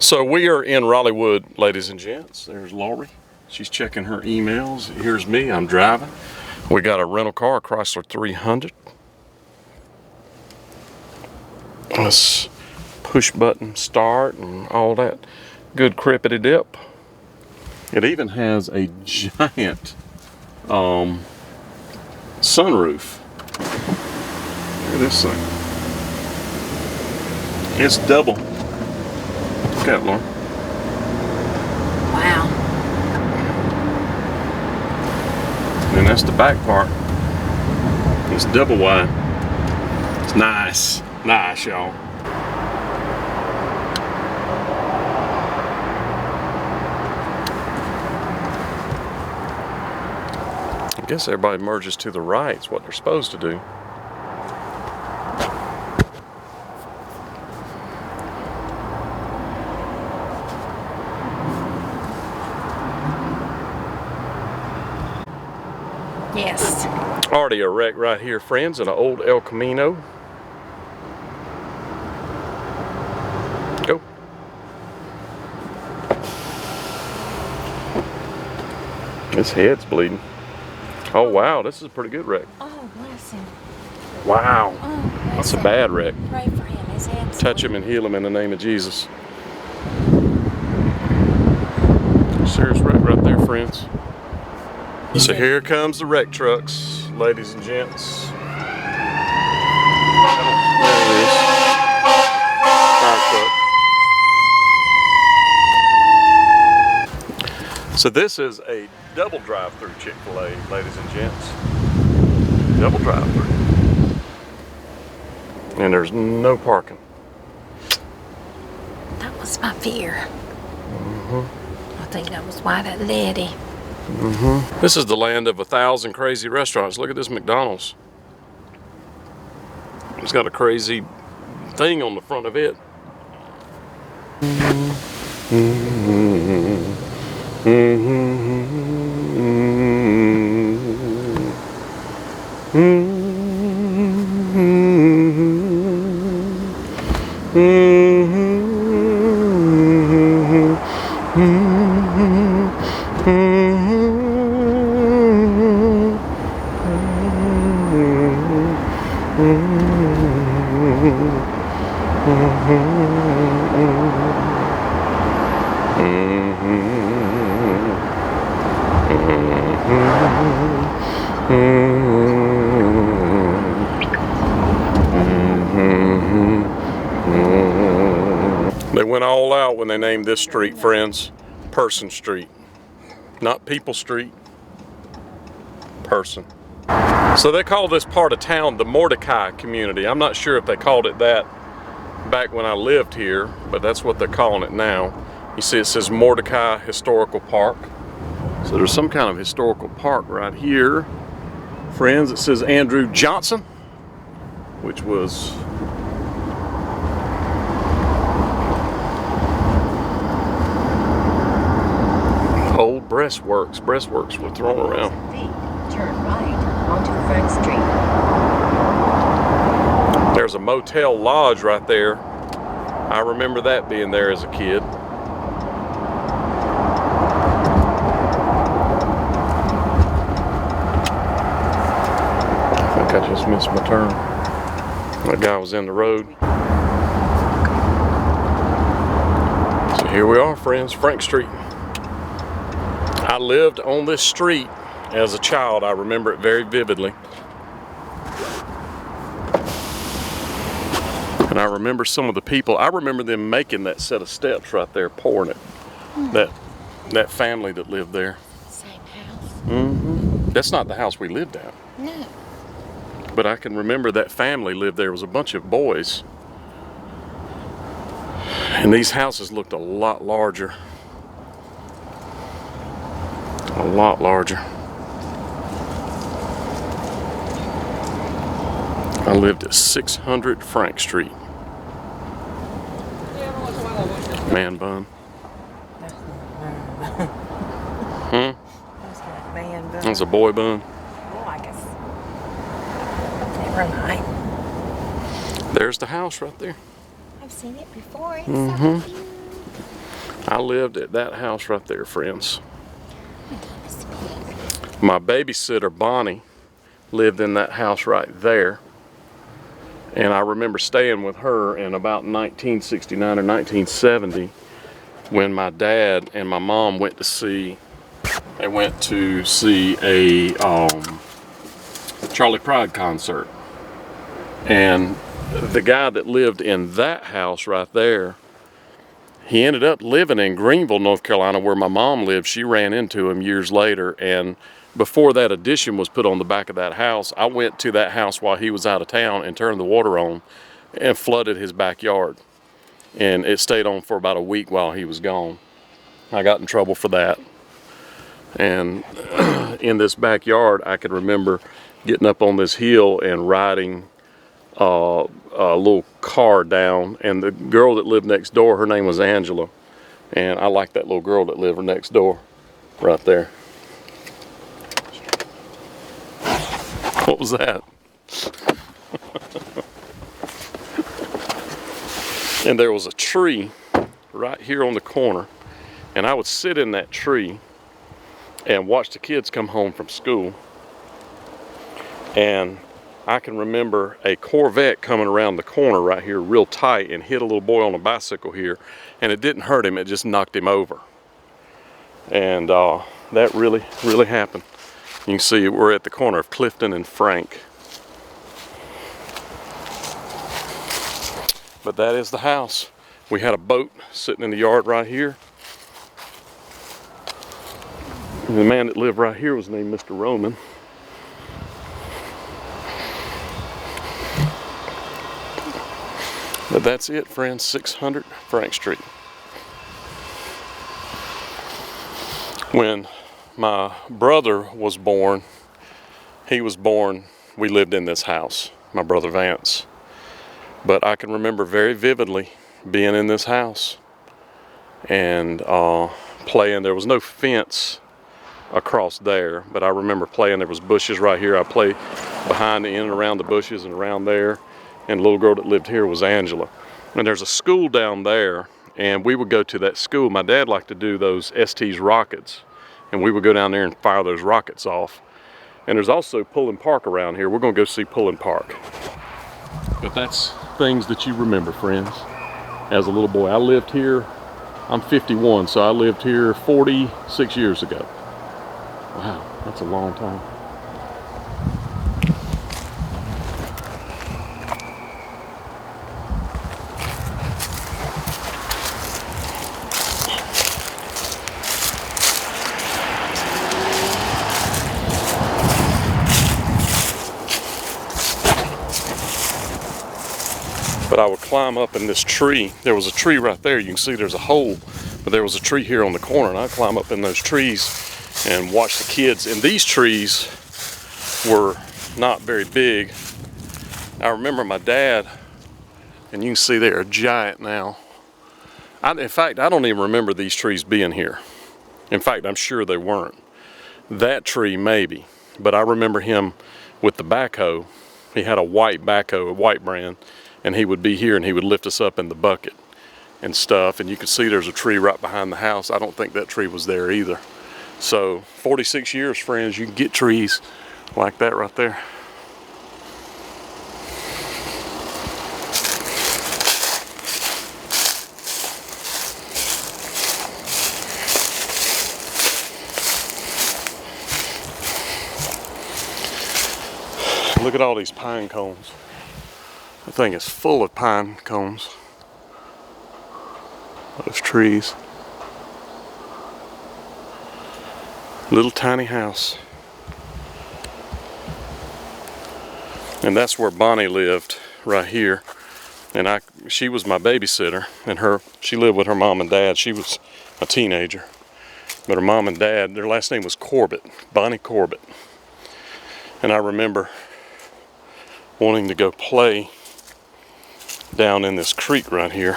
So we are in Raleigh, ladies and gents. There's Lori. She's checking her emails. Here's me, I'm driving. We got a rental car, a Chrysler 300. Let's push button start and all that good crippity dip. It even has a giant sunroof. Look at this thing. It's double. Look at it, Lauren. Wow. And that's the back part. It's double wide. It's nice. Nice, y'all. I guess everybody merges to the right. It's what they're supposed to do. Yes. Already a wreck right here, friends, in an old El Camino. Go. His head's bleeding. Oh wow, this is a pretty good wreck. Oh, bless him. Wow. Oh, That's a bad wreck. Pray for him. His head's Touch him and heal him in the name of Jesus. Serious wreck right there, friends. So here comes the wreck trucks, ladies and gents. There it is. Fire truck. So this is a double drive-through Chick-fil-A, ladies and gents. Double drive-through. And there's no parking. That was my fear. Mm-hmm. I think that was why that lady. Mm-hmm. This is the land of 1,000 crazy restaurants. Look at this McDonald's. It's got a crazy thing on the front of it. They went all out when they named this street, friends, Person Street. Not People Street, Person. So they call this part of town the Mordecai community. I'm not sure if they called it that back when I lived here, but that's what they're calling it now. You see it says Mordecai Historical Park. So there's some kind of historical park right here. Friends, it says Andrew Johnson, which was old breastworks. Breastworks were thrown around. Turn right onto Frank Street. There's a Motel Lodge right there. I remember that being there as a kid. I think I just missed my turn. That guy was in the road. So here we are, friends, Frank Street. I lived on this street as a child. I remember it very vividly. And I remember some of the people, I remember them making that set of steps right there, pouring it. That family that lived there. Same house. Mm-hmm. That's not the house we lived at. No. But I can remember that family lived there. It was a bunch of boys. And these houses looked a lot larger. A lot larger. I lived at 600 Frank Street. Man bun. Man bun. That's a boy bun. Oh, I guess. Never mind. There's the house right there. I've seen it before. It's so cute. I lived at that house right there, friends. My babysitter, Bonnie, lived in that house right there. And I remember staying with her in about 1969 or 1970 when my dad and my mom went to see a Charlie Pride concert. And the guy that lived in that house right there, he ended up living in Greenville, North Carolina, where my mom lived. She ran into him years later, and before that addition was put on the back of that house, I went to that house while he was out of town and turned the water on and flooded his backyard. And it stayed on for about a week while he was gone. I got in trouble for that. And in this backyard, I can remember getting up on this hill and riding a little car down, and the girl that lived next door, her name was Angela, and I liked that little girl that lived next door right there. What was that? And there was a tree right here on the corner, and I would sit in that tree and watch the kids come home from school. And I can remember a Corvette coming around the corner right here real tight and hit a little boy on a bicycle here, and it didn't hurt him, it just knocked him over. And that really happened. You can see we're at the corner of Clifton and Frank. But that is the house. We had a boat sitting in the yard right here. And the man that lived right here was named Mr. Roman. But that's it, friends, 600 Frank Street. When my brother was born, we lived in this house, my brother Vance. But I can remember very vividly being in this house and playing. There was no fence across there, but I remember playing. There was bushes right here. I played behind and around the bushes and around there. And the little girl that lived here was Angela. And there's a school down there, and we would go to that school. My dad liked to do those ST's rockets, and we would go down there and fire those rockets off. And there's also Pullin Park around here. We're gonna go see Pullin Park. But that's things that you remember, friends. As a little boy, I lived here, I'm 51, so I lived here 46 years ago. Wow, that's a long time. But I would climb up in this tree. There was a tree right there. You can see there's a hole, but there was a tree here on the corner, and I'd climb up in those trees and watch the kids. And these trees were not very big. I remember my dad, and you can see they're a giant now. In fact, I don't even remember these trees being here. In fact, I'm sure they weren't. That tree maybe, but I remember him with the backhoe. He had a white backhoe, a white brand, and he would be here and he would lift us up in the bucket and stuff. And you can see there's a tree right behind the house. I don't think that tree was there either. So 46 years, friends, you can get trees like that right there. Look at all these pine cones. The thing is full of pine cones. Those trees. Little tiny house. And that's where Bonnie lived, right here. And she was my babysitter, and she lived with her mom and dad. She was a teenager. But her mom and dad, their last name was Corbett, Bonnie Corbett. And I remember wanting to go play down in this creek right here.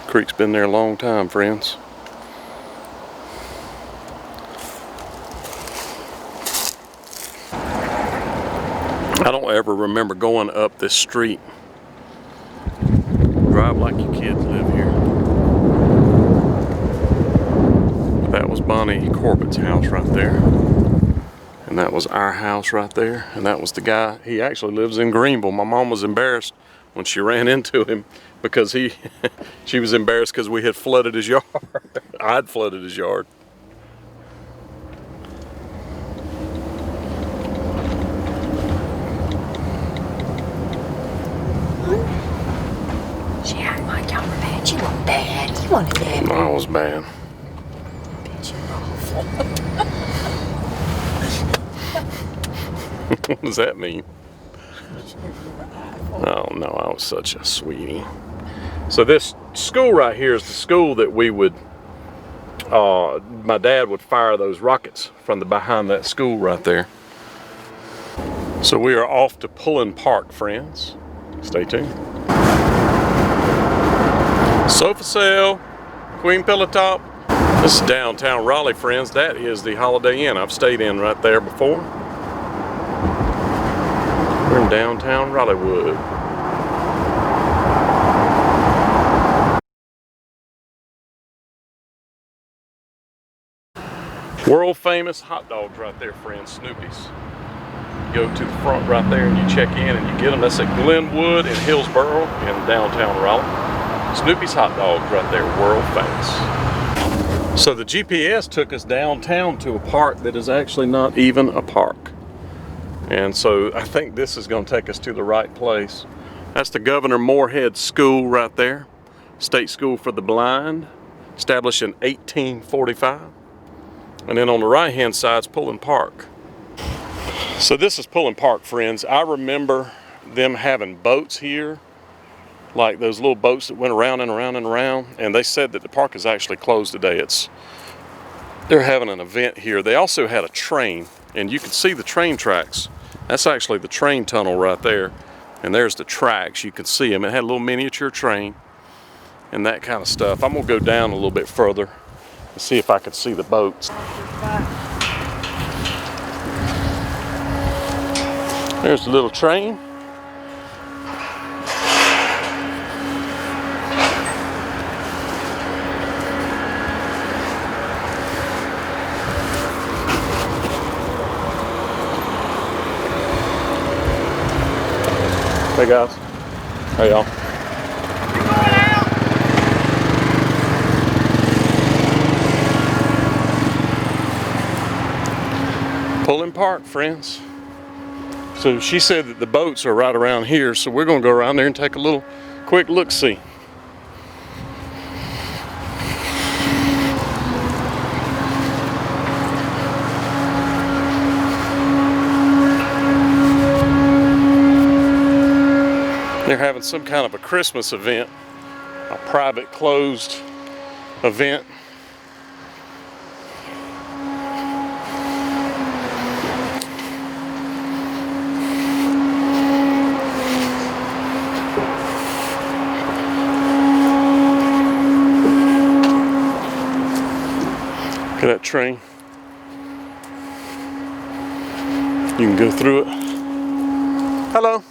Creek's been there a long time, friends. I don't ever remember going up this street drive like your kids live here. That was Bonnie Corbett's house right there. And that was our house right there. And that was the guy, he actually lives in Greenville. My mom was embarrassed when she ran into him because she was embarrassed because we had flooded his yard. I'd flooded his yard. She acted like y'all were bad. You weren't bad. You wanted bad. No, I was bad. Bitch, you're awful. What does that mean? Oh no, I was such a sweetie. So this school right here is the school that we would, my dad would fire those rockets from the behind that school right there. So we are off to Pullin Park, friends. Stay tuned. Sofa sale, queen pillow top. This is downtown Raleigh, friends. That is the Holiday Inn. I've stayed in right there before. We're in downtown Raleighwood. World famous hot dogs right there, friends, Snoopy's. You go to the front right there and you check in and you get them. That's at Glenwood in Hillsboro in downtown Raleigh. Snoopy's hot dogs right there, world famous. So the GPS took us downtown to a park that is actually not even a park. And so I think this is going to take us to the right place. That's the Governor Moorhead School right there. State School for the Blind, established in 1845. And then on the right hand side is Pullin Park. So this is Pullin Park, friends. I remember them having boats here, like those little boats that went around and around and around. And they said that the park is actually closed today. They're having an event here. They also had a train, and you can see the train tracks. That's actually the train tunnel right there. And there's the tracks, you can see them. It had a little miniature train and that kind of stuff. I'm gonna go down a little bit further and see if I can see the boats. There's the little train. Hey guys. Hey y'all. Pullin Park, friends. So she said that the boats are right around here, so we're gonna go around there and take a little quick look-see. They're having some kind of a Christmas event, a private closed event. Look at that train. You can go through it. Hello.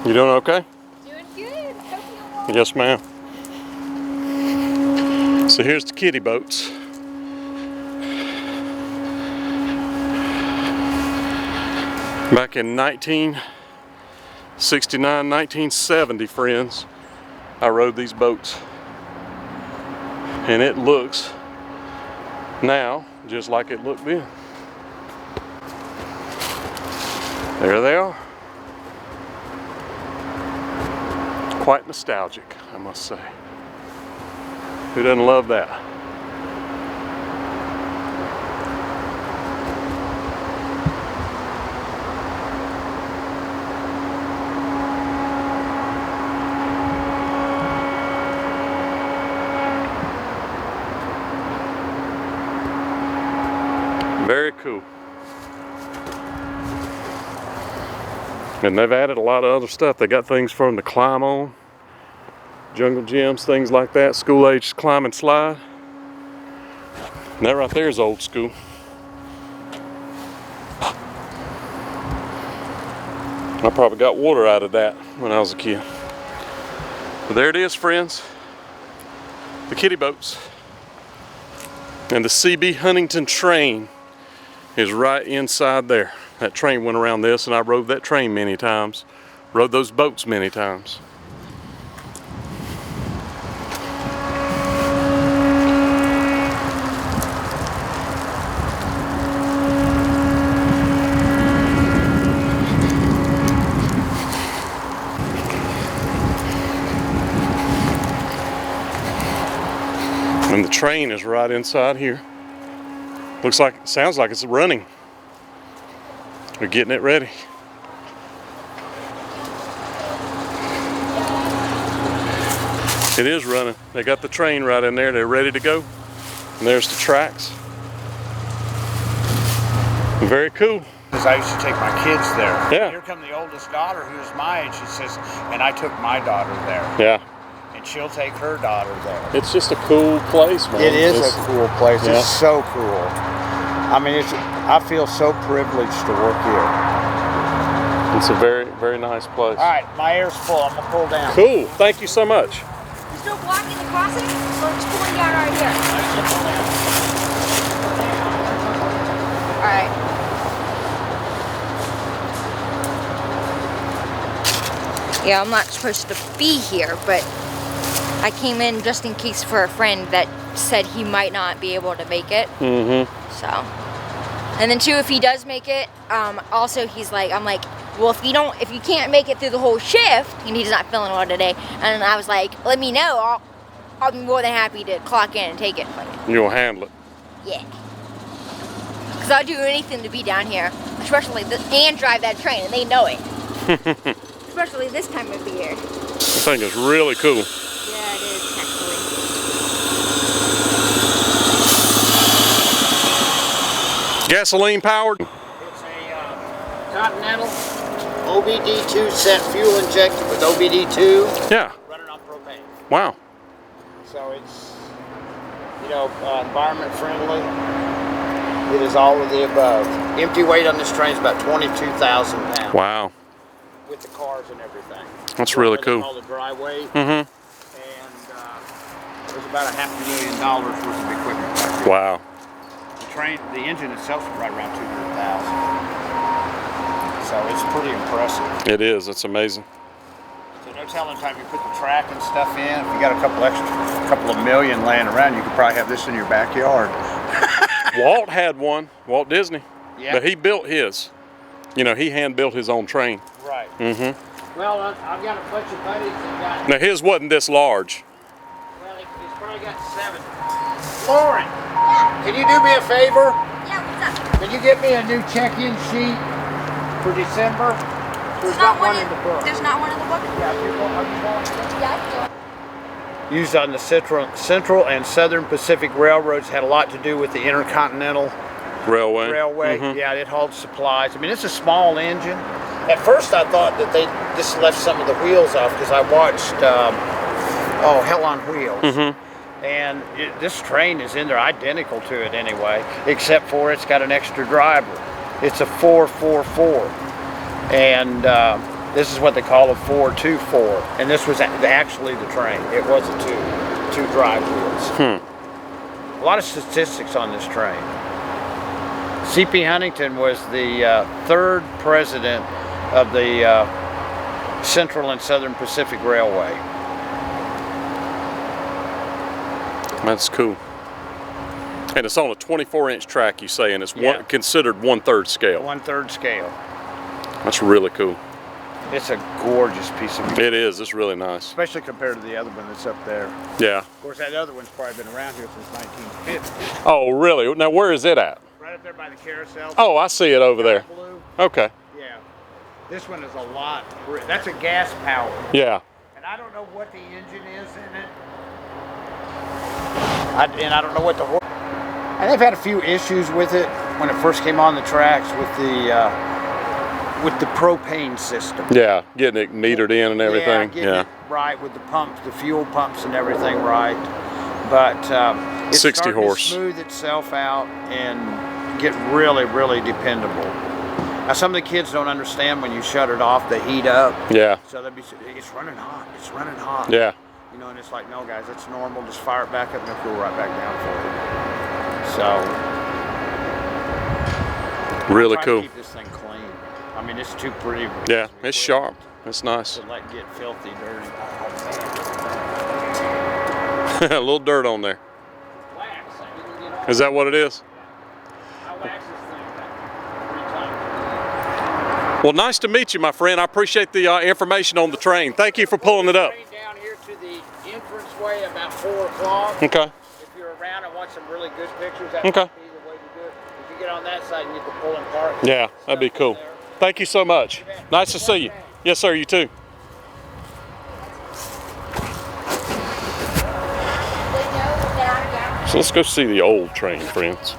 You doing okay? Doing good. Hope you Yes, ma'am. So here's the kiddie boats. Back in 1969, 1970, friends, I rode these boats. And it looks now just like it looked then. There they are. Quite nostalgic, I must say. Who doesn't love that? Very cool. And they've added a lot of other stuff. They got things for them to climb on, jungle gyms, things like that, school age climb and slide. And that right there is old school. I probably got water out of that when I was a kid. But there it is, friends. The kiddie boats. And the CB Huntington train is right inside there. That train went around this, and I rode that train many times. Rode those boats many times. And the train is right inside here. Looks like, sounds like it's running. They're getting it ready. It is running. They got the train right in there. They're ready to go. And there's the tracks. Very cool. Because I used to take my kids there. Yeah. Here come the oldest daughter, who is my age. She says, and I took my daughter there. Yeah. And she'll take her daughter there. It's just a cool place, man. It is a cool place. Yeah. It's so cool. I mean, I feel so privileged to work here. It's a very, very nice place. All right, my air's full. I'm gonna pull down. Cool. Thank you so much. You still blocking the crossing? Or just pulling down right here? Alright. Yeah, I'm not supposed to be here, but I came in just in case for a friend that said he might not be able to make it. Mm-hmm. So, and then too, if he does make it, also he's like, I'm like, well, if you can't make it through the whole shift, and he's not feeling well today, and I was like, let me know, I'll be more than happy to clock in and take it. Like, You'll handle it. yeah. Because I'll do anything to be down here, especially and drive that train, and they know it. Especially this time of the year. This thing is really cool. Yeah, it is actually. Gasoline powered. It's a Continental OBD2 set, fuel injected with OBD2. Yeah. Running on propane. Wow. So it's, environment friendly. It is all of the above. Empty weight on this train is about 22,000 pounds. Wow. With the cars and everything. That's really cool. All the dry weight. Mm-hmm. And there's about $500,000 worth of equipment right here. Wow. The engine itself is right around 200,000. So it's pretty impressive. It is. It's amazing. So no telling time you put the track and stuff in. If you got a couple of million laying around, you could probably have this in your backyard. Walt had one. Walt Disney. Yeah. But he built his. He hand built his own train. Right. Mm-hmm. Well, I've got a bunch of buddies that got. Now his wasn't this large. Well, he's probably got 7. Lauren, can you do me a favor? Yeah, what's up? Can you get me a new check-in sheet for December? There's not one in the book. There's not one in the book? Yeah, are you going? Yeah. Used on the Central and Southern Pacific Railroads, had a lot to do with the Intercontinental Railway. Mm-hmm. Yeah, it hauled supplies. I mean, it's a small engine. At first, I thought that they just left some of the wheels off because I watched Hell on Wheels. Mm-hmm. And this train is in there identical to it anyway, except for it's got an extra driver. It's a 444. And this is what they call a 424. And this was actually the train. It was a two drive wheels. A lot of statistics on this train. C.P. Huntington was the 3rd president of the Central and Southern Pacific Railway. That's cool. And it's on a 24-inch track, you say, and it's considered 1/3 scale. 1/3 scale. That's really cool. It's a gorgeous piece of It is. It's really nice. especially compared to the other one that's up there. Yeah. Of course, that other one's probably been around here since 1950. Oh, really? Now, where is it at? Right up there by the carousel. Oh, I see it over there. Blue. Okay. Yeah. This one is a lot. That's a gas power. Yeah. And I don't know what the engine is in it. I don't know what the horse. And they've had a few issues with it when it first came on the tracks with the propane system. Yeah, getting it metered in and everything. Yeah, getting it right with the pumps, the fuel pumps and everything right. But it's 60 starting horse. to smooth itself out and get really, really dependable. Some of the kids don't understand when you shut it off, the heat up. Yeah. So they'll be, it's running hot, it's running hot. Yeah. You know, and it's like, no guys, it's normal, just fire it back up and it'll cool right back down for you. So. Really I'm trying cool. to keep this thing clean. I mean, it's too pretty. Yeah, it's sharp. It's nice. To let get filthy, dirty. A little dirt on there. Wax. You can get all Is that what it is? I wax this thing about 3 times. Well, nice to meet you, my friend. I appreciate the information on the train. Thank you for pulling it up. Train down here to the entranceway about 4 o'clock. Okay. If you're around and want some really good pictures, that Okay. might be the way to do it. If you get on that side, you get the Pullin Park. Yeah, that'd be cool. Thank you so much. Nice to see you. Yes, sir. You too. So let's go see the old train, friends.